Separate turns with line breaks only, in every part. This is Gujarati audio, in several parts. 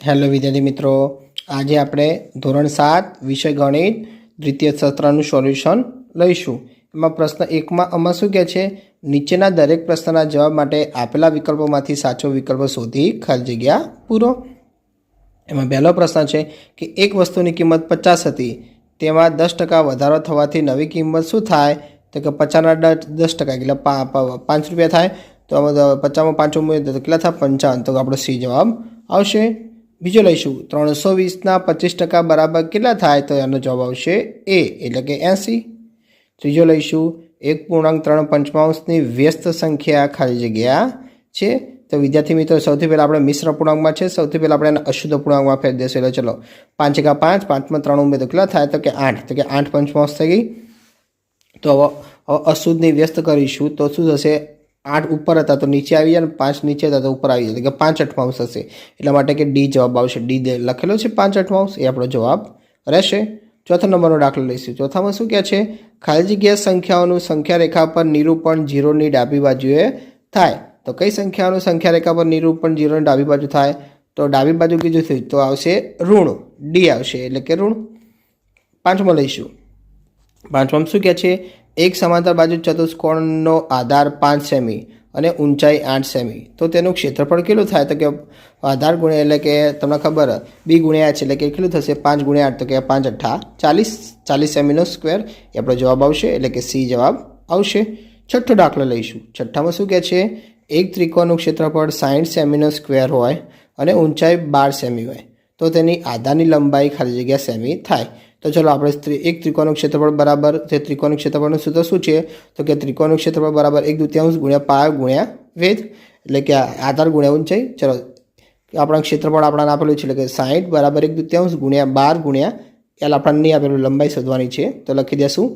હેલો વિદ્યાર્થી મિત્રો, આજે આપણે ધોરણ 7 વિષય ગણિત દ્વિતીય સત્રનું સોલ્યુશન લઈશું. એમાં પ્રશ્ન 1માં આમાં શું કહે છે? નીચેના દરેક પ્રશ્નના જવાબ માટે આપેલા વિકલ્પોમાંથી સાચો વિકલ્પ શોધી ખાલી જગ્યા પૂરો. એમાં પહેલો પ્રશ્ન છે કે એક વસ્તુની કિંમત 50 હતી, તેમાં 10% વધારો થવાથી નવી કિંમત શું થાય? તો કે 50ના 10% એટલે 5 રૂપિયા થાય. તો આમાં 50માં 5 ઉમેરીએ તો કેટલા થાય? 55. તો આપણો સી જવાબ આવશે. બીજો લઈશું, 320ના 25% બરાબર કેટલા થાય? તો એનો જવાબ આવશે એ એટલે કે 80. ત્રીજો લઈશું, 1.3 વ્યસ્ત સંખ્યા ખાલી જગ્યા છે. તો વિદ્યાર્થી મિત્રો, સૌથી પહેલાં આપણે મિશ્ર પૂર્ણાંકમાં છે, સૌથી પહેલાં આપણે એને અશુદ્ધ પૂર્ણાંકમાં ફેરવી દઈશું. એટલે ચલો 5 × 5, 5માં 3 ઉમેર તો કેટલા થાય? તો કે 8. તો કે 8 પંચમાંશ થઈ ગઈ. તો હવે અશુદ્ધની વ્યસ્ત કરીશું તો શું થશે? 8 ઉપર હતા તો નીચે આવી જાય, અને 5 નીચે હતા તો ઉપર આવી જાય, તો કે 5/8 થશે. એટલા માટે કે ડી જવાબ આવશે. ડી લખેલો છે 5/8, એ આપણો જવાબ રહેશે. ચોથા નંબરનો દાખલો લઈશું. ચોથામાં શું કહે છે? ખાલી જગ્યા સંખ્યાઓનું સંખ્યા રેખા પર નિરૂપણ 0ની ડાબી બાજુએ થાય. તો કઈ સંખ્યાઓનું સંખ્યા રેખા પર નિરૂપણ 0ની ડાબી બાજુ થાય? તો ડાબી બાજુ કીધું થયું તો આવશે ઋણ, ડી આવશે એટલે કે ઋણ. પાંચમાં લઈશું. પાંચમાં શું કહે છે? એક સમાંતર બાજુ ચતુષ્કોણનો આધાર 5 સેમી અને ઊંચાઈ 8 સેમી, તો તેનું ક્ષેત્રફળ કેટલું થાય? તો કે આધાર ગુણ્યા એટલે કે તમને ખબર બી ગુણ્યા h એટલે કે કેટલું થશે? 5 × 8, તો કે 5 × 8 40 સેમીનો સ્ક્વેર, એ આપણો જવાબ આવશે એટલે કે સી જવાબ આવશે. છઠ્ઠો દાખલો લઈશું. છઠ્ઠામાં શું કહે છે? એક ત્રિકોણનું ક્ષેત્રફળ 60 સેમીનો સ્ક્વેર હોય અને ઊંચાઈ 12 સેમી હોય, તો તેની આધારની લંબાઈ ખાલી જગ્યા સેમી થાય. તો ચલો આપણે એક ત્રિકોણનું ક્ષેત્રફળ બરાબર તે ત્રિકોણનું ક્ષેત્રફળનું સૂત્ર શું છે? તો કે ત્રિકોણનું ક્ષેત્રફળ બરાબર 1/2 ગુણ્યા પાય ગુણ્યા વેધ, એટલે કે આધાર ગુણ્યા ઊંચાઈ. ચલો આપણા ક્ષેત્રફળ આપણને આપેલું છે એટલે કે 60 બરાબર 1/2 ગુણ્યા 12 ગુણ્યા એલ આપણને નહીં આપેલું, લંબાઈ શોધવાની છે. તો લખી દઈશું.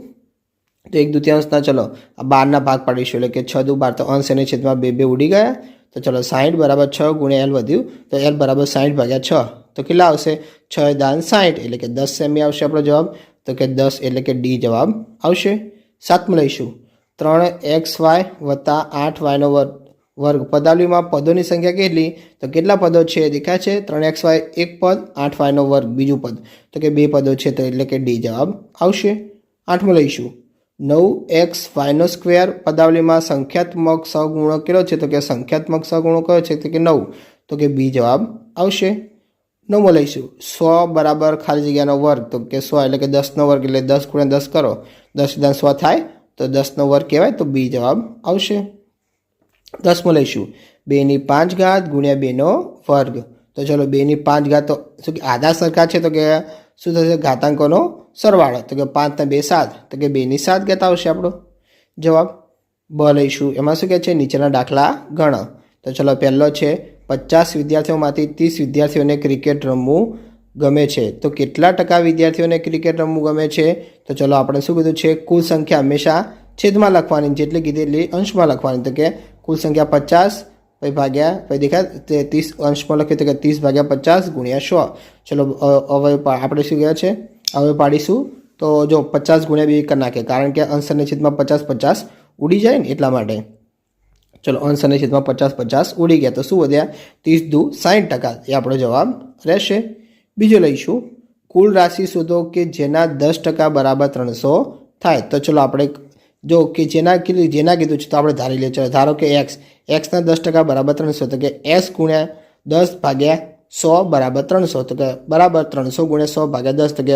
તો 1/2ના ચલો આ 12ના ભાગ પાડીશું એટલે કે 6 × 12, તો અંશ અને છેદમાં 2 ઉડી ગયા. તો ચલો 60 બરાબર 6 ગુણ્યા એલ વધ્યું, તો એલ બરાબર 60/6, તો કેટલા આવશે? 6 દાન 60 એટલે કે 10 સેમી આવશે આપણો જવાબ. તો કે 10 એટલે કે ડી જવાબ આવશે. સાતમાં લઈશું. 3xy + 8y વર્ગ પદાવલીમાં પદોની સંખ્યા કેટલી? તો કેટલા પદો છે દેખાય છે? 3xy એક પદ, 8y વર્ગ બીજું પદ, તો કે 2 પદો છે, તો એટલે કે ડી જવાબ આવશે. આઠમાં લઈશું. 9xy² પદાવલીમાં સંખ્યાત્મક સહગુણક કેટલો છે? તો કે સંખ્યાત્મક સહગુણક કયો છે? તો કે 9, તો કે બી જવાબ આવશે. 9માં લઈશું. 100 બરાબર ખાલી જગ્યાનો વર્ગ, તો કે 100 એટલે કે 10નો વર્ગ, એટલે 10 × 10 કરો, 10 × 100 થાય, તો 10નો વર્ગ કહેવાય, તો બી જવાબ આવશે. 10માં લઈશું. 2^5 ગુણ્યા 2નો વર્ગ, તો ચલો 2^5 તો શું કે આધાર સરખા છે, તો કે શું થશે? ઘાતાંકોનો સરવાળો, તો કે 5 ને 2 7, તો કે 2^7 આવશે આપણો જવાબ. બ લઈશું. એમાં શું કહે છે? નીચેના દાખલા ગણો. તો ચલો પહેલો છે, 50 વિદ્યાર્થીઓમાંથી 30 વિદ્યાર્થીઓને ક્રિકેટ રમવું ગમે છે, તો કેટલા ટકા વિદ્યાર્થીઓને ક્રિકેટ રમવું ગમે છે? તો ચલો આપણે શું કીધું છે? કુલ સંખ્યા હંમેશા છેદમાં લખવાની, જેટલી કીધી એટલી અંશમાં લખવાની. તો કે કુલ સંખ્યા 50 પછી ભાગ્યા પછી દેખાય 30 અંશમાં લખ્યું, તો કે 30/50 ગુણ્યા 100. ચલો હવે આપણે શું કહે છે? હવે પાડીશું. તો જો 50 ગુણ્યા 2 કરી નાખે, કારણ કે અંશ અને છેદમાં 50 ઉડી જાય ને એટલા માટે. ચલો અંશ અને છેદમાં 50 ઉડી ગયા, તો શું વધ્યા? 30 દુ 60%, એ આપણો જવાબ રહેશે. બીજો લઈશું. કુલ રાશિ શોધો કે જેના 10% બરાબર 300 થાય. તો ચલો આપણે જો કે જેના કીધું છે તો આપણે ધારી લઈએ. ચલો ધારો કે એક્સના 10% બરાબર 300, તો કે s ગુણ્યા 10/100 બરાબર 300, તો કે બરાબર 300 ગુણ્યા 100/10, તો કે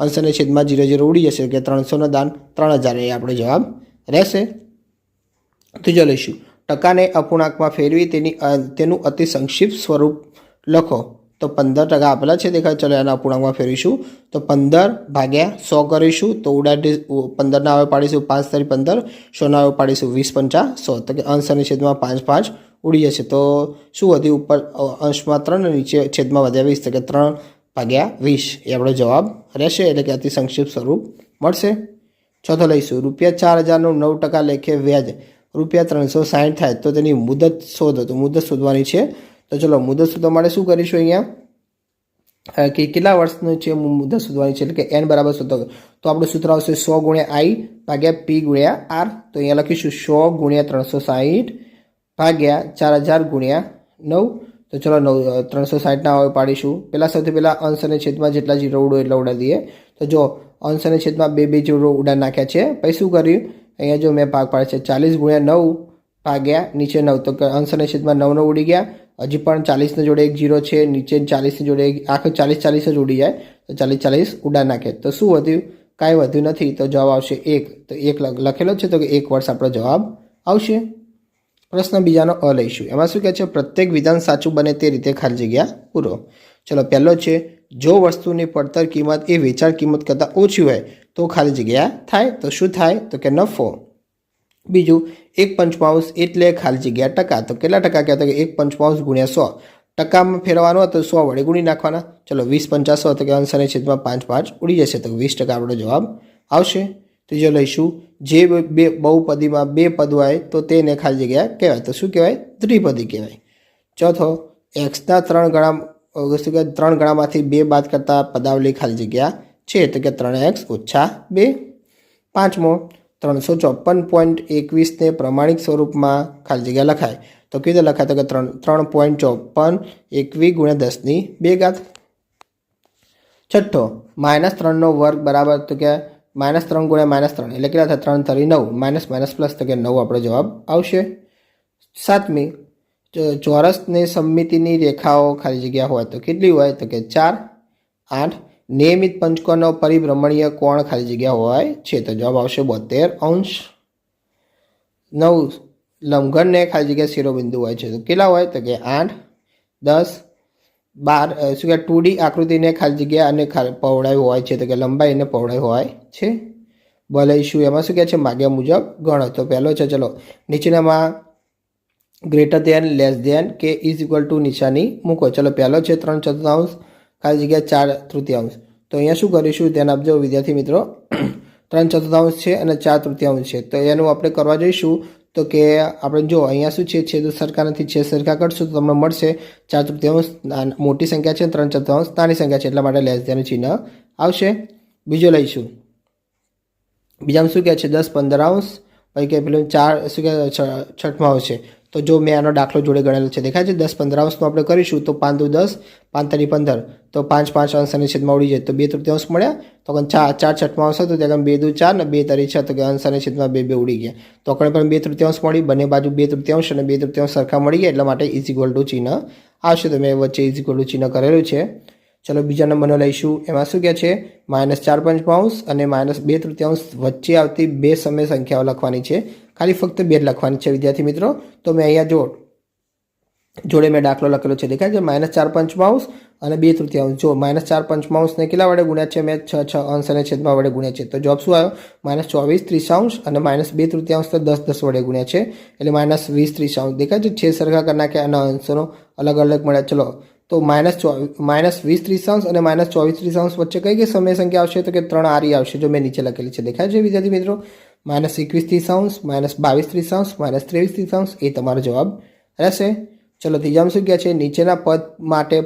અંશ અને છેદમાં 0 ઉડી જશે, કે 300નો દાન 3000, એ આપણો જવાબ રહેશે. ત્રીજો લઈશું. ટકાને અપૂર્ણાંકમાં ફેરવી તેનું અતિ સંક્ષિપ્ત સ્વરૂપ લખો. તો 15% આપેલા છે દેખાય. ચલો એના અપૂર્ણાંકમાં ફેરવીશું. તો 15/100 કરીશું, તો ઉડાડી 15ના હવે પાડીશું 5 × 15, 100ના હવે પાડીશું 20 × 100, તો કે અંશ અને છેદમાં 5 ઉડી જશે. તો શું વધ્યું? ઉપર અંશમાં 3 અને નીચે છેદમાં વધ્યા 20, તો કે 3/20, એ આપણો જવાબ રહેશે, એટલે કે અતિ સંક્ષિપ્ત સ્વરૂપ મળશે. ચોથો લઈશું. ₹4000નું 9% લેખે વ્યાજ ₹360 થાય, તો તેની મુદત શોધો. તો મુદત શોધવાની છે. તો ચલો મુદત શોધવા માટે શું કરીશું? અહીંયા કે કેટલા વર્ષનું છે મુદત શોધવાની છે, એટલે કે n બરાબર શોધો. તો આપણું સૂત્ર આવશે 100 × I ભાગ્યા P ગુણ્યા R. તો અહીંયા લખીશું 100 × 360 ભાગ્યા 4000 ગુણ્યા 9. તો ચલો 360ના અવયવ પાડીશું. પહેલાં સૌથી પહેલાં અંશ અને છેદમાં જેટલા જીરો ઉડો એટલા ઉડા દઈએ. તો જો અંશ અને છેદમાં બે જીરો ઉડા નાખ્યા છે. પછી શું કર્યું, અહીંયા જો મેં ભાગ પાડે છે 40 ગુણ્યા 9 ભાગ્યા નીચે 9, તો અંશ અને છેદમાં 9 ઉડી ગયા. હજી પણ 40 જોડે એક જીરો છે, નીચે 40 જોડે આખું 40 જ ઉડી જાય. તો 40 ઉડા નાખે તો શું વધ્યું, કાંઈ વધ્યું નથી. તો જવાબ આવશે 1. તો 1 લખેલો છે તો કે 1 વર્ષ આપણો જવાબ આવશે. પ્રશ્ન બીજાનો અ લઈશું. એમાં શું કહે છે, પ્રત્યેક વિધાન સાચું બને તે રીતે ખાલી જગ્યા પૂરો. ચલો પહેલો છે, જો વસ્તુની પડતર કિંમત એ વેચાણ કિંમત કરતાં ઓછી હોય તો ખાલી જગ્યા થાય. તો શું થાય, તો કે નફો. બીજું, 1/5 એટલે ખાલી જગ્યા ટકા. તો કેટલા ટકા કહેતા કે 1/5 ગુણ્યા 100. ટકામાં ફેરવાનો તો 100 વડે ગુણી નાખવાના. ચલો 20 × 50 તો કે અંશ અને છેદમાં 5 ઉડી જશે. તો 20% આપણો જવાબ આવશે. ત્રીજો લઈશું, જે બહુપદીમાં બે પદ હોય તો તેને ખાલી જગ્યા કહેવાય. તો શું કહેવાય, દ્વિપદી કહેવાય. ચોથો, એક્સના 3 ગણામાંથી 2 બાદ કરતા પદાવલી ખાલી જગ્યા છે. તો કે 3x - 2. પાંચમો, 354.21 ને પ્રમાણિક સ્વરૂપમાં ખાલી જગ્યા લખાય. તો કેવી રીતે લખાય, તો કે 3.5421 ગુણ્યા 10⁻². છઠ્ઠો, -3નો વર્ગ બરાબર, તો કે -3 ગુણ્યા -3 એટલે કેટલા થાય, 3 × 9 માઇનસ પ્લસ, તો કે 9 આપણો જવાબ આવશે. સાતમી, ચોરસની સમમિતિની રેખાઓ ખાલી જગ્યા હોય તો કેટલી હોય, તો કે 4. 8, નિયમિત પંચકોણનો પરિભ્રમણીય કોણ ખાલી જગ્યા હોય છે. તો જવાબ આવશે 72°. 9, લંબઘનને ખાલી જગ્યા શિરોબિંદુ હોય છે. તો કેટલા હોય, તો કે 8. 10, 12 શું કે 2D આકૃતિને ખાલી જગ્યા અને પહોળાઈ હોય છે. તો કે લંબાઈ અને પહોળાઈ હોય છે. લઈશું એમાં શું કહે છે, માગ્યા મુજબ ગણો. તો પહેલો છે, ચલો નીચેનામાં ગ્રેટર ધેન, લેસ ધેન કે ઇઝ ઇક્વલ ટુ નિશાની મૂકો. ચલો પહેલો છે 3/4 ખાલી જગ્યા 4/3. તો અહીંયા શું કરીશું, ધ્યાન આપજો વિદ્યાર્થી મિત્રો. 3/4 છે અને 4/3 છે. તો એનું આપણે કરવા જઈશું. તો કે આપણે જો અહીંયા શું છે, છેદ સરખા નથી, છેદ સરખા કરશું તો તમને મળશે 4/3 મોટી સંખ્યા છે, 3/4 નાની સંખ્યા છે, એટલા માટે લેસ ધેનનું ચિહ્ન આવશે. બીજો લઈશું. બીજામાં શું કહે છે, 10/15. પછી કે પેલું 4 શું કહે છઠ્ઠમાં આવશે. તો જો મેં આનો દાખલો જોડે ગણેલો છે, દેખાય છે. 10/15નું આપણે કરીશું તો 5 × 10 5 × 15 તો 5 અંશ અને છેદમાં ઉડી જાય તો 2/3 મળ્યા. તો 4 છઠ્ઠમાં આવશે તો ત્યાં 2 × 4 ને 2 × 6 તો કે અંશ અને છેદમાં 2 ઉડી ગયા. તો આપણે પણ 2/3 મળી, બંને બાજુ 2/3 અને 2/3 સરખા મળી ગયા, એટલા માટે ઇઝ ઇક્વલ ટુ ચિહ્ન આવશે. તો મેં વચ્ચે ઇઝ ઇક્વલ ટુ ચિહ્ન કરેલું છે. ચલો બીજા નંબરનો લઈશું. એમાં શું કહે છે, -4/5 અને -2/3 વચ્ચે આવતી બે સમય સંખ્યાઓ લખવાની છે. ખાલી ફક્ત 2 લખવાની છે વિદ્યાર્થી મિત્રો. તો મેં અહીંયા જોડે મેં દાખલો લખેલો છે, દેખાય છે. -4/5 અને 2/3. જો -4/5 ને કેટલા વડે ગુણ્યા છે, મેં 6 અંશ અને છેદમાં વડે ગુણ્યા છે. તો જવાબ શું આવ્યો, -24/3 અને -2/3 તો 10 વડે ગુણ્યા છે એટલે -20/3. દેખાય છે, છેદ સરખા કરી નાખ્યા અને અંશનો અલગ અલગ મળ્યા. ચલો તો -20/3 અને -24/3 વચ્ચે કઈ સમય સંખ્યા આવશે, તો કે 3 આરી આવશે. જો મેં નીચે લખેલી છે, દેખાય છે વિદ્યાર્થી મિત્રો. -21/3 -22/3 -23/3 એ તમારો જવાબ રહેશે. ચલો ત્રીજામાં શું કહે છે, નીચેના પદ માટે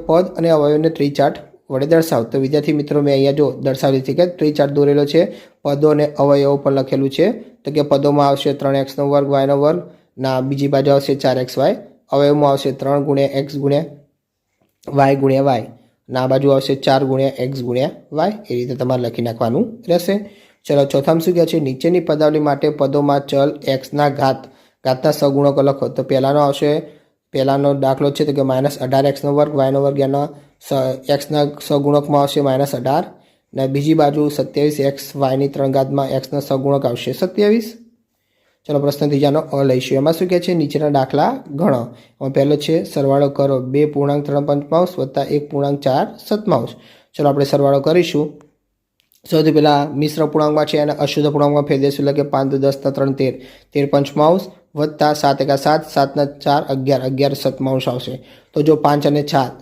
પદ અને અવયવને ત્રિચાર્ટ વડે દર્શાવો. તો વિદ્યાર્થી મિત્રો મેં અહીંયા જો દર્શાવેલી છે કે ત્રિચાર્ટ દોરેલો છે, પદો અને અવયવો પણ લખેલું છે. તો કે પદોમાં આવશે 3x² y² ના બીજી બાજુ આવશે 4xy. અવયવમાં આવશે 3 × x × y × y ના બાજુ આવશે 4 × x × y. એ રીતે તમારે લખી નાખવાનું રહેશે. ચલો ચોથામાં શું કહે છે, નીચેની પદાવલી માટે પદોમાં ચલ xના ઘાતના સહગુણકો લખો. તો પહેલાનો દાખલો છે, તો કે -18x² y² એના xના સહગુણકમાં આવશે -18 ને બીજી બાજુ 27x y ની 3 xના સહગુણક આવશે 27. ચલો પ્રશ્ન ત્રીજાનો અ લઈશું. એમાં શું કહે છે, નીચેના દાખલા ગણો. એમાં પહેલો છે, સરવાળો કરો 2.3/5 વત્તા 1.4/7. ચલો આપણે સરવાળો કરીશું. સૌથી પહેલાં મિશ્ર પૂર્ણાંકમાં છે અને અશુદ્ધ પૂર્ણાંકમાં ફેર દઈશું. એટલે કે 5 × 10 = 13 13/5 વત્તા 7 × 7 7 × 4 11 આવશે. તો જો 5 અને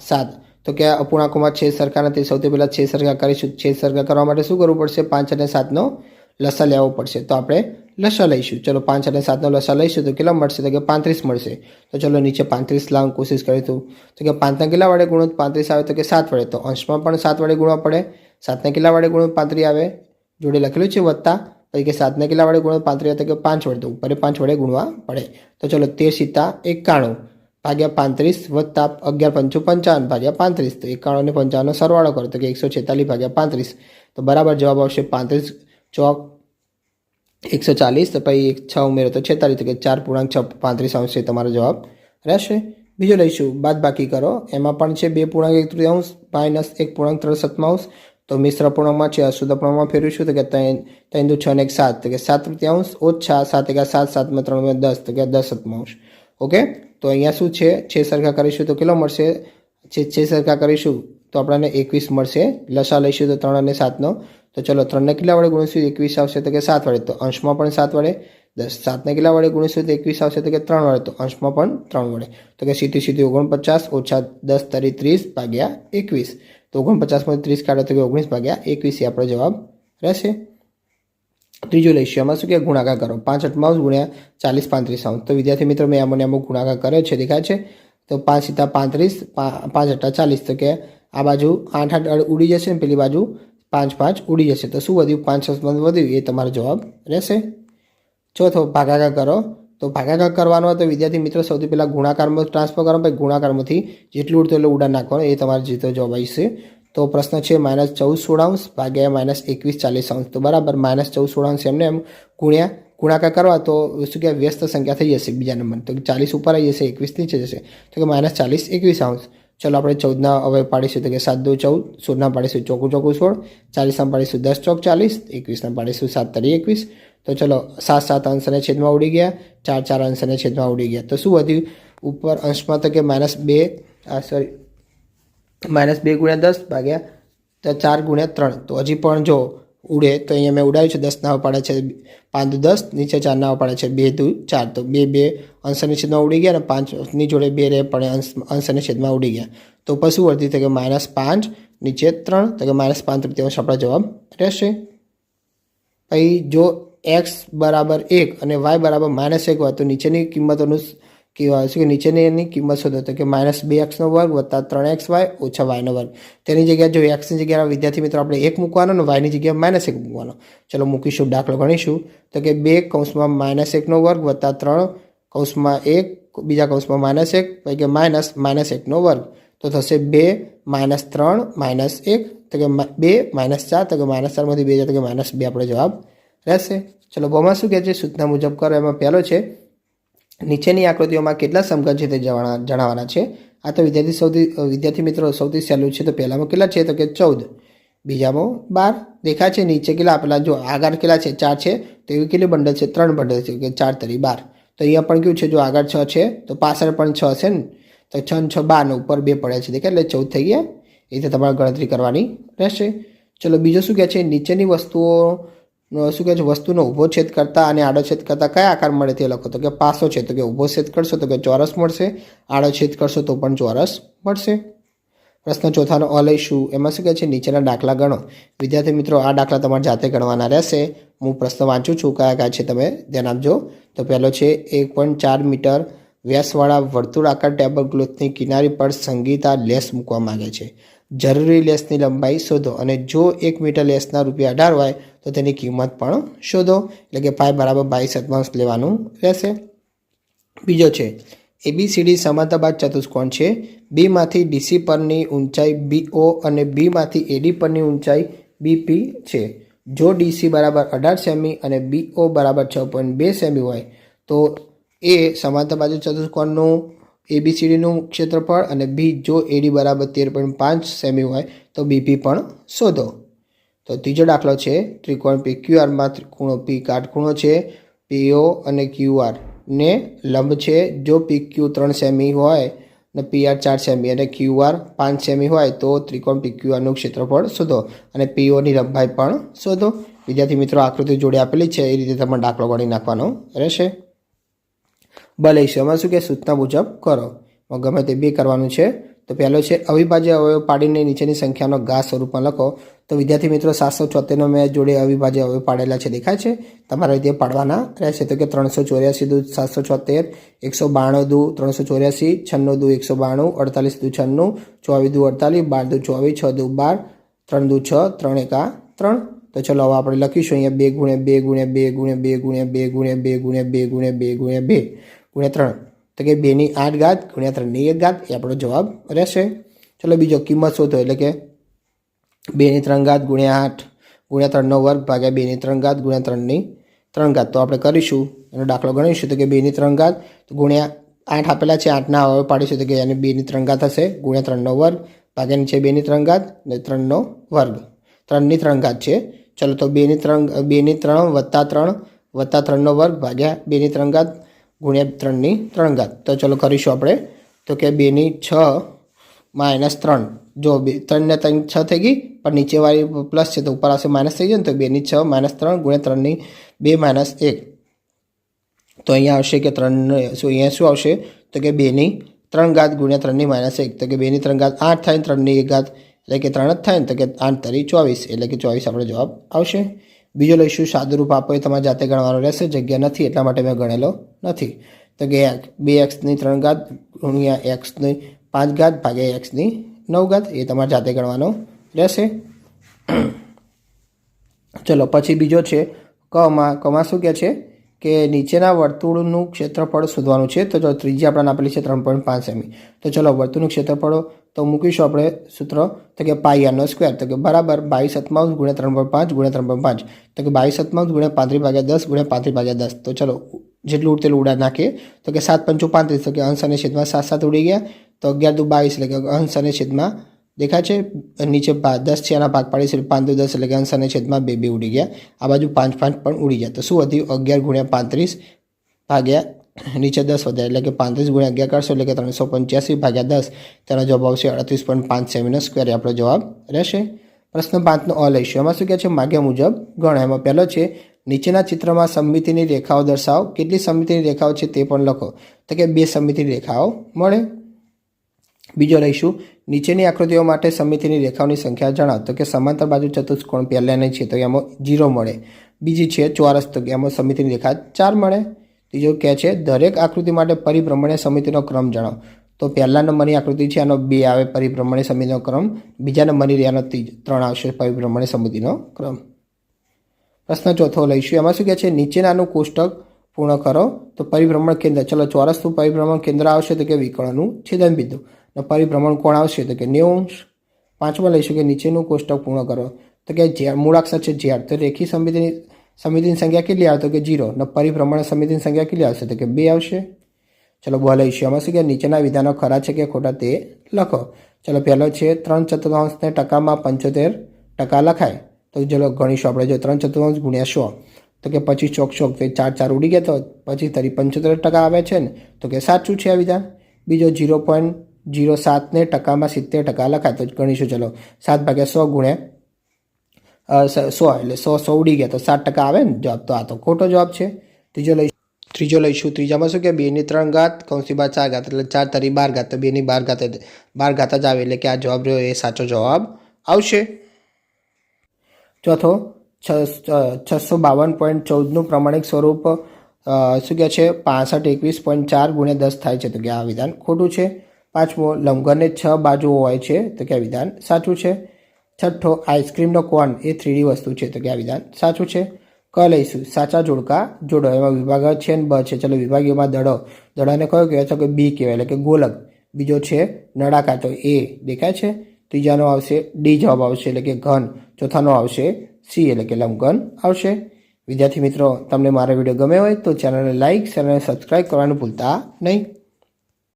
7 તો કે અપૂર્ણાંકોમાં છેદ સરખા નથી. સૌથી પહેલાં છેદ સરખા કરીશું. છેદ સરખા કરવા માટે શું કરવું પડશે, 5 અને 7નો લસા લેવો પડશે. તો આપણે લસા લઈશું. ચલો 5 અને 7નો લસા લઈશું તો કેટલા મળશે, તો કે 35 મળશે. તો ચલો નીચે 35 લાવવાની કોશિશ કરીશું. તો કે 5ના કેટલા વડે ગુણો 35 આવે, તો કે 7 વડે. તો અંશમાં પણ 7 વડે ગુણવા પડે. 7ને કેટલા વડે ગુણો 35 આવે, જોડે લખેલું છે વત્તા. પછી કે 7ને કેટલા વડે ગુણો 35 આવે, તો કે 5 વડે. તો ઉપર 5 વડે ગુણવા પડે. તો ચલો 13 × 7 = 91 ભાગ્યા 35 વત્તા 11 પંચું 55 ભાગ્યા 35, તો 91 ને 55નો સરવાળો કરો તો કે 146 ભાગ્યા 35, તો બરાબર જવાબ આવશે 35 ચોક 140, તો પછી 6 ઉમેરો તો 46, તો કે 4.35 આવશે તમારો જવાબ રહેશે. બીજો લઈશું બાદબાકી કરો, એમાં પણ છે 2.1 માઇનસ 1.3, તો મિશ્ર પૂર્ણાંકમાં છે અશુદ્ધ પૂર્ણાંકમાં ફેરવીશું તો કે 3 દુ 6 ને 1 7, તો કે 7/3 ઓછા 7 × 7 7 માં 3 10, તો કે 10/7. ઓકે, તો અહીંયા શું છે, 6 સરખા કરીશું તો કેટલો મળશે, 6 સરખા કરીશું તો આપણને 21 મળશે. લસા લઈશું તો 3 અને 7નો, તો ચલો 3ને કેટલા વડે ગુણીશું 21 આવશે, તો કે 7 વડે, તો અંશમાં પણ 7 વડે. 7ને કેટલા વડે ગુણીશું તો 21 આવશે, તો કે 3 વડે, તો અંશમાં પણ 3 વડે, તો કે સીધી 49 ઓછા 10 તરી 30 ભાગ્યા 21, તો 49માંથી 30 કાઢો તો કે 19 ભાગ્યા 21 એ આપણો જવાબ રહેશે. ત્રીજું લઈશું, એમાં શું કે ગુણાકાર કરો, 5 8 ગુણ્યા 40 35, તો વિદ્યાર્થી મિત્રો મેં આમાં ગુણાકાર કર્યો છે, દેખાય છે. તો 5 × 35 5 × 40, તો કે આ બાજુ 8 8 ઉડી જશે ને પેલી બાજુ 5 5 ઉડી જશે, તો શું વધ્યું 5 વધ્યું, એ તમારો જવાબ રહેશે. ચોથો ભાગાકાર કરો, તો ભાગાકાર કરવાનો હોય તો વિદ્યાર્થી મિત્રો સૌથી પહેલાં ગુણાકારમાં ટ્રાન્સફર કરવાનો, પછી ગુણાકારમાંથી જેટલું ઉડતું એટલું ઉડા નાખવાનું, એ તમારો જીતો જવાબ આવશે. તો પ્રશ્ન છે -14/16 ભાગ્યા -21/40, તો બરાબર -14/16 એમને એમ ગુણાકાર કરવા તો શું કે વ્યસ્ત સંખ્યા થઈ જશે બીજા નંબર, તો 40 ઉપર આવી જશે, 21 નીચે જશે, તો કે -40/21. ચલો આપણે 14ના હવે પાડીશું, તો કે 7 દુ 14, 16ના પાડીશું ચોકું 16, 40ના પાડીશું 10 ચોક 40, 21ના પાડીશું 7 તરી 21, તો ચલો 7 7 અંશને છેદમાં ઉડી ગયા, 4 4 અંશને છેદમાં ઉડી ગયા, તો શું વધ્યું ઉપર અંશમાં, તો કે -2 × 10 ભાગ્યા 4 × 3, તો હજી પણ જો ઉડે તો અહીંયા મેં ઉડાવ્યું છે, 10 ના પાડે છે 5 દુ 10, નીચે 4 ના પાડે છે 2 દુ 4, તો 2 અંશને છેદમાં ઉડી ગયા, અને 5ની જોડે 2 રહે પણ અંશને છેદમાં ઉડી ગયા, તો પછી શું વધ્યું, તો કે -5 નીચે 3, તો કે -5/3 આપણો જવાબ રહેશે. પછી જો x બરાબર 1 અને y બરાબર -1 હોય તો નીચેની કિંમતોનું શું કે નીચેની કિંમત શોધો, તો કે -2x² વત્તા 3xy ઓછા y². તેની જગ્યાએ જો xની જગ્યાએ વિદ્યાર્થી મિત્રો આપણે 1 મૂકવાનો અને yની જગ્યાએ -1 મૂકવાનો. ચલો મૂકીશું, દાખલો ગણીશું, તો કે 2 કૌંસમાં -1² વત્તા 3 કૌંસમાં 1 બીજા કૌંસમાં -1 પછી કે -1², તો થશે 2 -3 -1, તો કે 2 -4, તો કે -4માંથી 2 જાય તો કે -2 આપણો જવાબ રહેશે. ચલો બોમાં શું કહે છે, સૂચના મુજબ કરો. એમાં પહેલો છે નીચેની આકૃતિઓમાં કેટલા સમઘન છે તે જણાવવાના છે. આ તો વિદ્યાર્થી મિત્રો સૌથી સહેલું છે, તો પહેલામાં કેટલા છે, તો કે 14, બીજામાં 12 દેખાય છે. નીચે કેટલા આપેલા, જો આગળ કેટલા છે 4 છે, તો એવી કેટલી બંડલ છે 3 બંડલ છે, કે 4 તરી 12, તો અહીંયા પણ કેવું છે, જો આગળ 6 છે તો પાછળ પણ 6 છે ને, તો 6 6 12 ને ઉપર 2 પડે છે, દેખાય, એટલે 14 થઈ ગયા. એ રીતે તમારે ગણતરી કરવાની રહેશે. ચલો બીજું શું કહે છે, નીચેની વસ્તુઓ શું કહે છે, વસ્તુનો ઊભો છેદ કરતા અને આડો છેદ કરતા કયા આકાર મળે તે લખો, તો કે પાસો છે, તો કે ઊભો છેદ કરશો તો કે ચોરસ મળશે, આડો છેદ કરશો તો પણ ચોરસ મળશે. પ્રશ્ન ચોથાનો અ લઈશું, એમાં શું કહે છે, નીચેના દાખલા ગણો. વિદ્યાર્થી મિત્રો આ દાખલા તમારે જાતે ગણવાના રહેશે. હું પ્રશ્ન વાંચું છું, કયા છે તમે ધ્યાન આપજો. તો પહેલો છે 1.4 મીટર વ્યાસવાળા વર્તુળાકાર ટેબલ ક્લોથની કિનારી પર સંગીતા લેસ મૂકવા માંગે છે. જરૂરી લેસની લંબાઈ શોધો, અને જો 1 મીટર લેસના ₹18 હોય તો તેની કિંમત પણ શોધો, એટલે કે પાઈ બરાબર 22/7 લેવાનું રહેશે. બીજો છે ABCD સમાંતરબાદ ચતુષ્કોણ છે. બીમાંથી DC પરની ઊંચાઈ BO અને બીમાંથી AD પરની ઊંચાઈ BP છે. જો DC બરાબર 18 સેમી અને BO બરાબર 6.2 સેમી હોય તો એ સમાંતર બાજુ ચતુષ્કોણનું ABCDનું ક્ષેત્રફળ, અને બી જો AD બરાબર 13.5 સેમી હોય તો BP પણ શોધો. તો ત્રીજો દાખલો છે ત્રિકોણ PQRમાં ખૂણો P કાટખૂણો છે, PO અને QR ને લંબ છે. જો PQ 3 સેમી હોય અને PR 4 સેમી અને QR 5 સેમી હોય તો ત્રિકોણ PQRનું ક્ષેત્રફળ શોધો, અને POની લંબાઈ પણ શોધો. વિદ્યાર્થી મિત્રો આકૃતિ જોડે આપેલી છે, એ રીતે તમારે દાખલો ગણી નાખવાનો રહેશે. ભલે એમાં શું કે સૂચના મુજબ કરો, ગમે તે 2 કરવાનું છે. તો પહેલો છે અવિભાજ્ય અવયવ પાડીને નીચેની સંખ્યાનો ઘાત સ્વરૂપમાં લખો. તો વિદ્યાર્થી મિત્રો 774 મેં જોડે અવિભાજ્ય અવયવ પાડેલા છે, દેખાય છે, તમારે રીતે પાડવાના રહેશે. તો કે 384 દુ 774, 192 દુ 384, 96 દુ 192, 48 દુ 96, 24 દુ 48, 12 દુ 24, 6 દુ 12, 3 દુ 6, 3 એકા 3. તો ચલો હવે આપણે લખીશું અહીંયા 2 × 2 × 2 × 2 × 2 × 2 × 2 × 2 × 2 × 2 × 3. તો તો કે 2/8 ઘાત ગુણ્યા 3/1 ઘાત એ આપણો જવાબ રહેશે. ચલો બીજો કિંમત શોધો એટલે કે 2/3 ઘાત ગુણ્યા 8 ગુણ્યા 3નો વર્ગ ભાગ્યા 2/3 ઘાત ગુણ્યા 3/3 ઘાત. તો આપણે કરીશું એનો દાખલો ગણીશું તો કે 2/3 ઘાત ગુણ્યા 8 આપેલા છે 8ના હવે પાડીશું તો કે એને 2/3 ઘાત હશે ગુણ્યા 3નો વર્ગ ભાગ્યા નીચે 2/3 ઘાત ને 3નો વર્ગ 3/3 ઘાત છે. ચલો તો 2/3 વત્તા 3 વત્તા 3નો વર્ગ ભાગ્યા 2/3 ઘાત ગુણ્યા 3/3 ઘાત. તો ચલો કરીશું આપણે તો કે 2/6 માઇનસ 3 જો 3 ને 3 6 થઈ ગઈ પણ નીચેવાળી પ્લસ છે તો ઉપર આવશે માઇનસ થઈ જાય ને તો 2/6 માઇનસ 3 ગુણ્યા 3/2 માઇનસ 1. તો અહીંયા આવશે કે 3 અહીંયા શું આવશે તો કે 2/3 ઘાત ગુણ્યા 3 માઇનસ 1 તો કે 2/3 ઘાત 8 થાય 3/1 ઘાત એટલે કે 3 જ થાય ને તો કે 8 તરી 24 એટલે કે 24 આપણો જવાબ આવશે. બીજો લઈશું સાદુરૂપ આપો એ તમારે જાતે ગણવાનો રહેશે જગ્યા નથી એટલા માટે મેં ગણેલો નથી. તો કે 2x ની 3 ઘાત ગુણ્યા x ની 5 ઘાત ભાગ્યા x ની 9 ઘાત એ તમારે જાતે ગણવાનો રહેશે. ચલો પછી બીજો છે કમાં શું કહે છે કે નીચેના વર્તુળનું ક્ષેત્રફળ શોધવાનું છે. તો જો ત્રીજી આપણને આપેલી છે 3.5 સેમી. તો ચલો વર્તુળનું ક્ષેત્રફળ તો મૂકીશું આપણે સૂત્ર તો કે પાઈઆરનો સ્ક્વેર તો કે બરાબર 22/7 ગુણ્યા 3.5 ગુણ્યા 3.5 તો કે 22/7 ગુણ્યા 35/10 ગુણ્યા 35/10. તો ચલો જેટલું ઉડતેલું ઉડા નાખીએ તો કે 7×5 = 35 તો કે અંશ અને છેદમાં 7 ઉડી ગયા તો 11×2 = 22 એટલે કે અંશ અને છેદમાં દેખાય છે નીચે 10 છે એના ભાગ પાડીશું 5×10 એટલે કે અંશ અને છેદમાં 2 ઉડી ગયા આ બાજુ 5 પણ ઉડી ગયા. તો શું વધ્યું 11 ગુણ્યા 35 ભાગ્યા નીચે 10 વધ્યા એટલે કે 35 ગુણ્યા 11 કરશો એટલે કે 385/10 તેનો જવાબ આવશે 38.5 સેમીનો સ્ક્વેર એ આપણો જવાબ રહેશે. પ્રશ્ન 5નો અ લઈશું. એમાં શું કહે છે માગ્યા મુજબ ગણો. એમાં પહેલો છે નીચેના ચિત્રમાં સમમિતિની રેખાઓ દર્શાવો. કેટલી સમમિતિની રેખાઓ છે તે પણ લખો. તો કે 2 સમમિતિની રેખાઓ મળે. બીજો લઈશું નીચેની આકૃતિઓ માટે સમમિતિની રેખાઓની સંખ્યા જણાવો. તો કે સમાંતર બાજુ ચતુષ્કોણ પહેલાની છે તો એમાં 0 મળે. બીજી છે ચોરસ તો કે એમાં સમમિતિની રેખા 4 મળે. ત્રીજો કહે છે દરેક આકૃતિ માટે પરિભ્રમણીય સમિતિનો ક્રમ જણાવો. તો પહેલા નંબરની આકૃતિ છે આનો 2 આવે પરિભ્રમણીય સમિતિનો ક્રમ બીજા નંબરની આનો 3 આવશે પરિભ્રમણીય સમિતિનો ક્રમ. પ્રશ્ન ચોથો લઈશું. એમાં શું કહે છે નીચેનાનું કોષ્ટક પૂર્ણ કરો. તો પરિભ્રમણ કેન્દ્ર ચલો ચોરસનું પરિભ્રમણ કેન્દ્ર આવશે તો કે વિકર્ણનું છેદનબિંદુ અને પરિભ્રમણ કોણ આવશે તો કે 90°. પાંચમાં લઈશું કે નીચેનું કોષ્ટક પૂર્ણ કરો. તો કે મૂળાક્ષર છે ઝેડ તો રેખી સમિતિની સંખ્યા કેટલી આવે તો કે 0 અને પરિભ્રમણ સમિતિની સંખ્યા કેટલી આવશે તો કે 2 આવશે. ચલો બ લઈશું. એમાં શું કે નીચેના વિધાનો ખરા છે કે ખોટા તે લખો. ચલો પહેલો છે 3/4 ને ટકામાં 75% લખાય. તો ચલો ગણીશું આપણે જો 3/4 ગુણ્યા 100 તો કે 25 ચોક 100 તો 4 ઉડી ગયા તો પછી તરી 75% આવે છે ને તો કે સાચું છે આ વિધાન. બીજો 0.07 ને ટકામાં 70% લખાય તો ગણીશું. ચલો 7/100 ગુણ્યા 100 એટલે 100 ઉડી ગયા તો 7% આવે ને જવાબ. તો આ તો ખોટો જવાબ છે. ત્રીજો લઈશું. ત્રીજામાં શું કે 2/3 ઘાત કૌંસની બહાર 4 ઘાત એટલે 4 તરી 12 ઘાત તો 2/12 ઘાત જ આવે એટલે કે આ જવાબ રહ્યો એ સાચો જવાબ આવશે. ચોથો 652.14નું પ્રમાણિક સ્વરૂપ શું કહે છે 6521.4 ગુણ્યા 10 થાય છે તો કે આ વિધાન ખોટું છે. પાંચમો લંબઘનને 6 બાજુઓ હોય છે તો કે આ વિધાન સાચું છે. છઠ્ઠો આઈસ્ક્રીમનો કોન એ 3D વસ્તુ છે તો કે આ વિધાન સાચું છે. ક લઈશું સાચા જોડકા જોડો. એમાં વિભાગ છે ને બ છે. ચલો વિભાગીયમાં દડાને કયો કહેવાય તો કે બી કહેવાય એટલે કે ગોલક. બીજો છે નળાકાર તો એ દેખાય છે. ત્રીજાનો આવશે ડી જવાબ આવશે એટલે કે ઘન. ચોથાનો આવશે સી એટલે કે લંબઘન આવશે. વિદ્યાર્થી મિત્રો તમને મારો વિડીયો ગમ્યો હોય તો ચેનલને લાઇક શેર અને સબસ્ક્રાઈબ કરવાનું ભૂલતા નહીં.